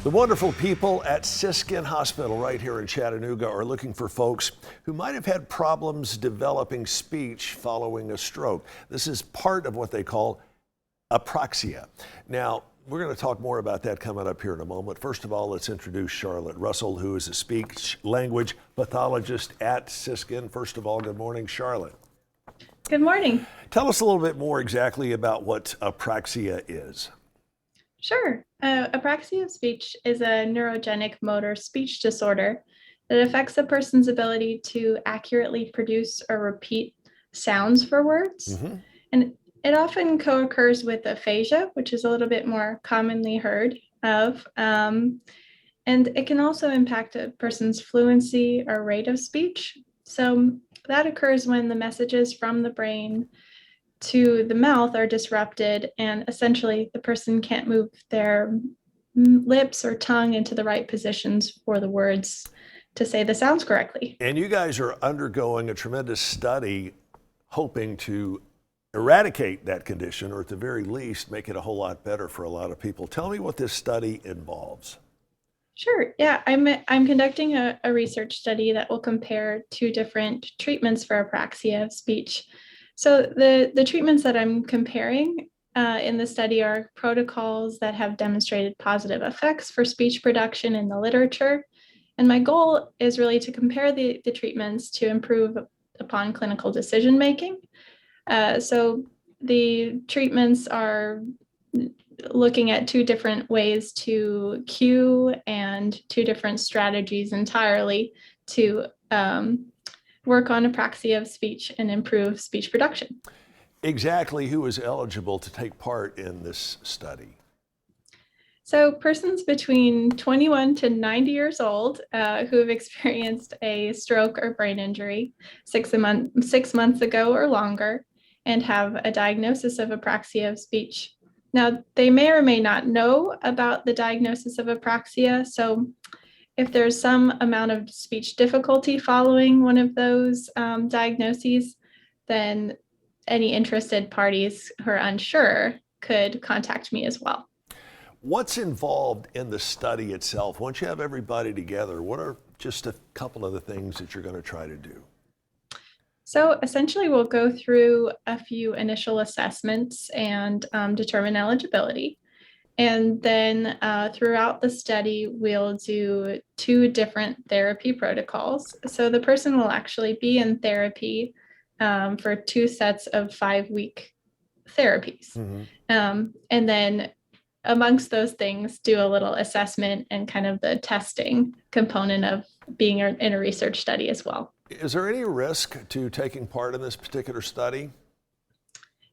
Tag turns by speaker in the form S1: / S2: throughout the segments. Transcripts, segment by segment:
S1: The wonderful people at Siskin Hospital right here in Chattanooga are looking for folks who might have had problems developing speech following a stroke. This is part of what they call Apraxia. Now, we're going to talk more about that coming up here in a moment. First of all, let's introduce Charlotte Purcell, who is a speech language pathologist at Siskin. First of all, good morning, Charlotte.
S2: Good morning.
S1: Tell us a little bit more exactly about what Apraxia is.
S2: Sure. Apraxia of speech is a neurogenic motor speech disorder that affects a person's ability to accurately produce or repeat sounds for words. And it often co-occurs with aphasia, which is a little bit more commonly heard of. And it can also impact a person's fluency or rate of speech. So that occurs when the messages from the brain to the mouth are disrupted, and essentially the person can't move their lips or tongue into the right positions for the words to say the sounds correctly.
S1: And you guys are undergoing a tremendous study hoping to eradicate that condition, or at the very least make it a whole lot better for a lot of people. Tell me what this study involves.
S2: Sure. Yeah, I'm conducting a research study that will compare two different treatments for apraxia of speech. So the treatments that I'm comparing in the study are protocols that have demonstrated positive effects for speech production in the literature. And my goal is really to compare the treatments to improve upon clinical decision making. So the treatments are looking at two different ways to cue and two different strategies entirely to work on apraxia of speech and improve speech production.
S1: Exactly who is eligible to take part in this study?
S2: So persons between 21 to 90 years old who have experienced a stroke or brain injury 6 months ago or longer and have a diagnosis of apraxia of speech. Now, they may or may not know about the diagnosis of apraxia, so if there's some amount of speech difficulty following one of those diagnoses, then any interested parties who are unsure could contact me as well.
S1: What's involved in the study itself? Once you have everybody together, what are just a couple of the things that you're going to try to do?
S2: So essentially, we'll go through a few initial assessments and determine eligibility. And then throughout the study, we'll do two different therapy protocols. So the person will actually be in therapy for 2 sets of 5-week therapies. And then amongst those things, do a little assessment and kind of the testing component of being in a research study as well.
S1: Is there any risk to taking part in this particular study?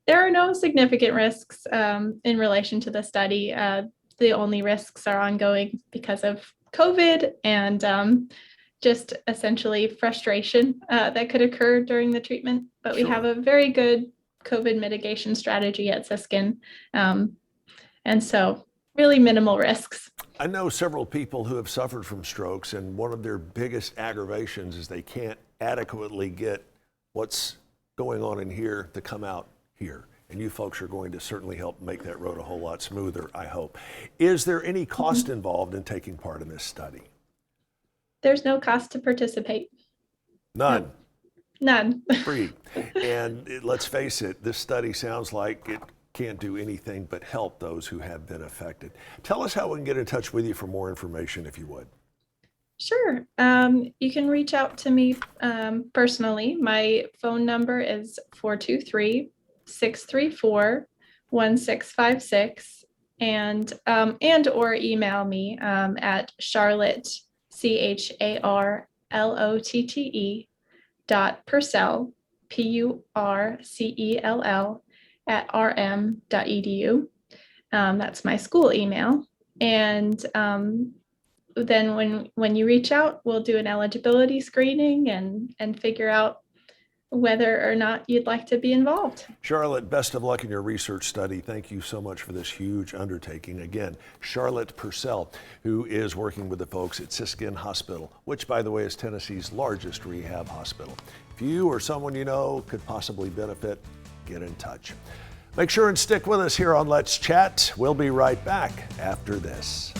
S2: There are no significant risks in relation to the study. The only risks are ongoing because of COVID and just essentially frustration that could occur during the treatment. But
S1: Sure.
S2: We have a very good COVID mitigation strategy at Siskin. And so really minimal risks.
S1: I know several people who have suffered from strokes, and one of their biggest aggravations is they can't adequately get what's going on in here to come out here. And you folks are going to certainly help make that road a whole lot smoother, I hope. Is there any cost involved in taking part in this study?
S2: There's no cost to participate.
S1: None.
S2: None.
S1: Free. And let's face it, this study sounds like it can't do anything but help those who have been affected. Tell us how we can get in touch with you for more information, if you would.
S2: Sure. You can reach out to me personally. My phone number is 423-634-1656 and or email me at Charlotte, CHARLOTTE .Purcell, PURCELL @rm.edu. That's my school email. And then when you reach out, we'll do an eligibility screening and figure out whether or not you'd like to be involved.
S1: Charlotte, best of luck in your research study. Thank you so much for this huge undertaking. Again, Charlotte Purcell, who is working with the folks at Siskin Hospital, which, by the way, is Tennessee's largest rehab hospital. If you or someone you know could possibly benefit, get in touch. Make sure and stick with us here on Let's Chat. We'll be right back after this.